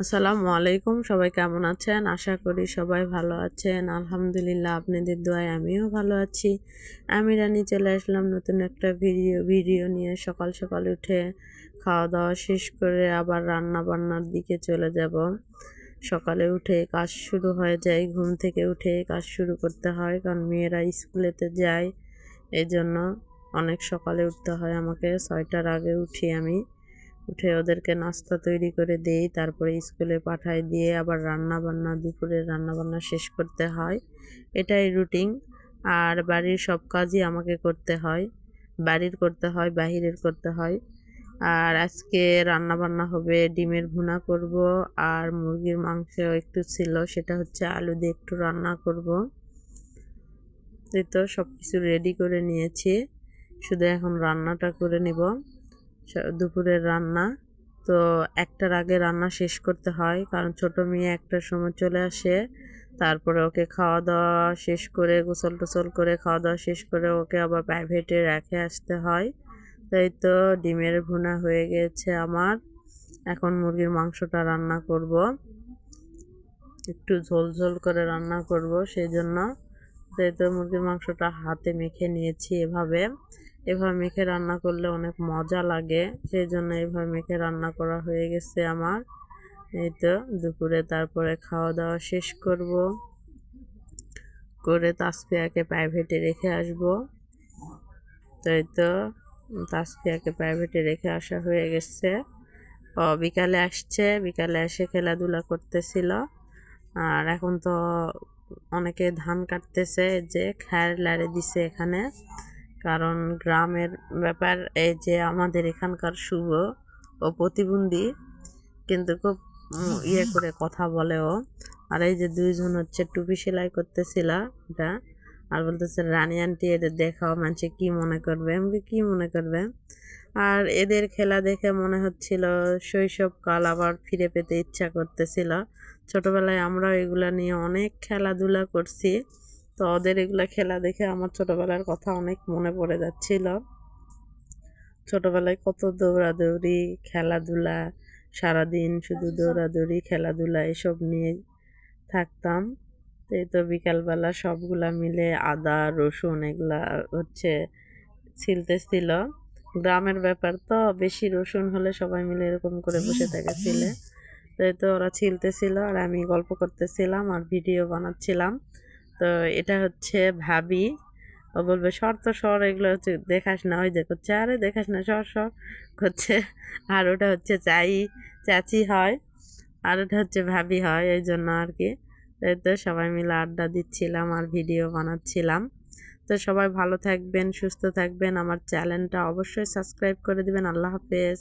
আসসালামু আলাইকুম, সবাই কেমন আছেন? আশা করি সবাই ভালো আছেন। আলহামদুলিল্লাহ, আপনাদের দোয়ায় আমিও ভালো আছি। আমি রানী চলে আসলাম নতুন একটা ভিডিও নিয়ে। সকাল সকাল উঠে খাওয়া দাওয়া শেষ করে আবার রান্না বান্নার দিকে চলে যাব। সকালে উঠে কাজ শুরু হয়ে যায়, ঘুম থেকে উঠে কাজ শুরু করতে হয়, কারণ মেয়েরা স্কুলেতে যায়। এই জন্য অনেক সকালে উঠতে হয় আমাকে। 6টার আগে উঠি আমি। উঠে ওদেরকে নাস্তা তৈরি করে দেই, তারপরে স্কুলে পাঠাই, দিয়ে আবার দুপুরের রান্না বান্না শেষ করতে হয়। এটাই রুটিন। আর বাড়ির সব কাজই আমাকে করতে হয়, বাড়ির করতে হয়, বাহিরের করতে হয়। আর আজকে রান্না বান্না হবে, ডিমের ভুনা করব, আর মুরগির মাংস একটু ছিল, সেটা হচ্ছে আলু দিয়ে একটু রান্না করব। এই তো সব কিছু রেডি করে নিয়েছি, শুধু এখন রান্নাটা করে নিব। দুপুরের রান্না তো 1টার আগে রান্না শেষ করতে হয়, কারণ ছোট মেয়ে 1টার সময় চলে আসে। তারপরে ওকে খাওয়া দাওয়া শেষ করে, গোসল টোসল করে, খাওয়া দাওয়া শেষ করে ওকে আবার প্রাইভেটে রেখে আসতে হয়। তাই তো ডিমের ভুনা হয়ে গেছে আমার। এখন মুরগির মাংসটা রান্না করব, একটু ঝোল ঝোল করে রান্না করব, সেই জন্য। তাই তো মুরগির মাংসটা হাতে মেখে নিয়েছি। এভাবে মেখে রান্না করলে অনেক মজা লাগে, সেই জন্য এভাবে মেখে রান্না করা হয়ে গেছে আমার। এই তো দুপুরে তারপরে খাওয়া দাওয়া শেষ করব, করে তাসফিয়াকে প্রাইভেটে রেখে আসব। তাই তো তাসফিয়াকে প্রাইভেটে রেখে আসা হয়ে গেছে। বিকালে আসছে, বিকালে এসে খেলাধুলা করতেছিল। আর এখন তো অনেকে ধান কাটতেছে, যে খ্যার লাড়ে দিছে এখানে, কারণ গ্রামের ব্যাপার। এই যে আমাদের এখানকার শুভ ও প্রতিবন্ধী, কিন্তু খুব ইয়ে করে কথা বলে ও। আর এই যে দুইজন হচ্ছে টুপি সেলাই করতেছিল এটা, আর বলতেছে রানী আন্টি এদের দেখাও, মানুষে কি মনে করবে, এমনি কি মনে করবে। আর এদের খেলা দেখে মনে হচ্ছিল শৈশবকাল আবার ফিরে পেতে ইচ্ছা করতেছিল। ছোটবেলায় আমরা এগুলা নিয়ে অনেক খেলাধুলা করছি, তো ওদের এগুলা খেলা দেখে আমার ছোটবেলার কথা অনেক মনে পড়ে যাচ্ছিল। ছোটবেলায় কত দৌড়াদৌড়ি, খেলাধুলা, সারাদিন শুধু দৌড়াদৌড়ি, খেলাধুলা এসব নিয়ে থাকতাম। তো এই তো বিকালবেলা সবগুলা মিলে আদা রসুন এগুলা হচ্ছে ছিলতেছিল। গ্রামের ব্যাপার তো, বেশি রসুন হলে সবাই মিলে এরকম করে বসে থাকে ছিলে। তো এই তো ওরা ছিলতেছিল আর আমি গল্প করতেছিলাম আর ভিডিও বানাচ্ছিলাম। তো এটা হচ্ছে ভাবি। ও বলবে সর তো সর, এগুলো হচ্ছে দেখাস না, ওই যে করছে, আরে দেখাস না, সর সর করছে। আর ওটা হচ্ছে চাচি হয়, আর ওটা হচ্ছে ভাবি হয়, এই জন্য আর কি। তাই তো সবাই মিলে আড্ডা দিচ্ছিলাম আর ভিডিও বানাচ্ছিলাম। তো সবাই ভালো থাকবেন, সুস্থ থাকবেন, আমার চ্যানেলটা অবশ্যই সাবস্ক্রাইব করে দিবেন। আল্লাহ হাফেজ।